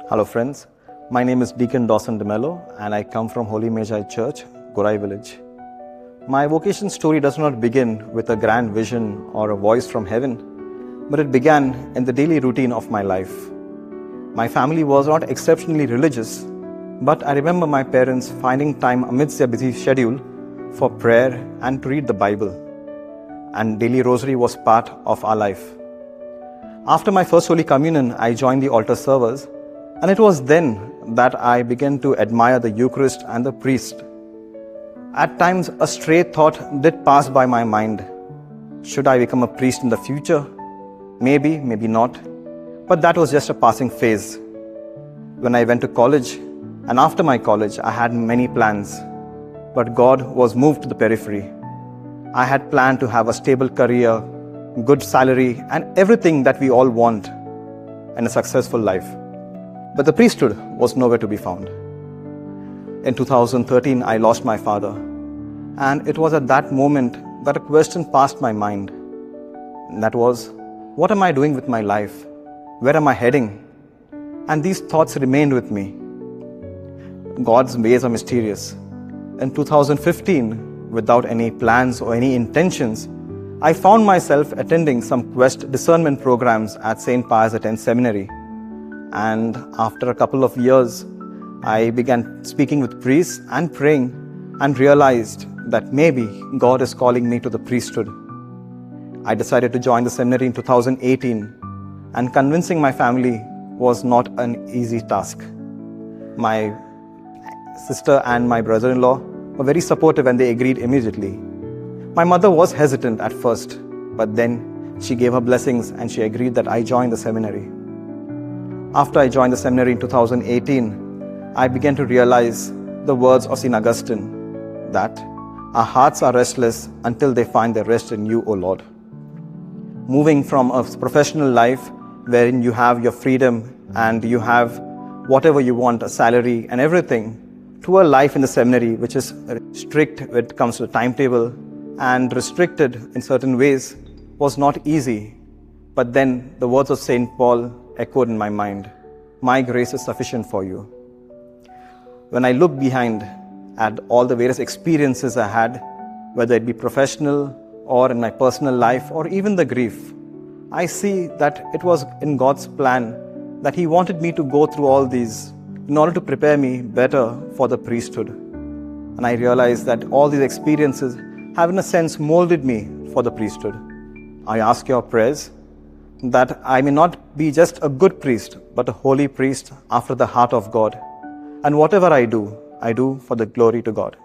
Hello friends, my name is Deacon Dorson D'Mello and I come from Holy Magi Church, Gorai Village. My vocation story does not begin with a grand vision or a voice from heaven, but it began in the daily routine of my life. My family was not exceptionally religious, but I remember my parents finding time amidst their busy schedule for prayer and to read the Bible. And daily rosary was part of our life. After my first Holy Communion, I joined the altar servers, and it was then that I began to admire the Eucharist and the priest. At times, a stray thought did pass by my mind. Should I become a priest in the future? Maybe, maybe not. But that was just a passing phase. When I went to college, and after my college, I had many plans. But God was moved to the periphery. I had planned to have a stable career, good salary, and everything that we all want in a successful life. But the priesthood was nowhere to be found. In 2013, I lost my father. And it was at that moment that a question passed my mind. And that was, what am I doing with my life? Where am I heading? And these thoughts remained with me. God's ways are mysterious. In 2015, without any plans or any intentions, I found myself attending some Quest discernment programs at St Pius X seminary. And after a couple of years, I began speaking with priests and praying and realized that maybe God is calling me to the priesthood. I decided to join the seminary in 2018, and convincing my family was not an easy task. My sister and my brother-in-law were very supportive and they agreed immediately. My mother was hesitant at first, but then she gave her blessings and she agreed that I join the seminary. After I joined the seminary in 2018, I began to realize the words of St. Augustine, that our hearts are restless until they find their rest in you, O Lord. Moving from a professional life wherein you have your freedom and you have whatever you want, a salary and everything, to a life in the seminary which is strict when it comes to the timetable and restricted in certain ways was not easy. But then the words of St. Paul echoed in my mind, my grace is sufficient for you. When I look behind at all the various experiences I had, whether it be professional or in my personal life or even the grief, I see that it was in God's plan that He wanted me to go through all these in order to prepare me better for the priesthood. And I realized that all these experiences have in a sense molded me for the priesthood. I ask your prayers that I may not be just a good priest, but a holy priest after the heart of God. And whatever I do for the glory to God.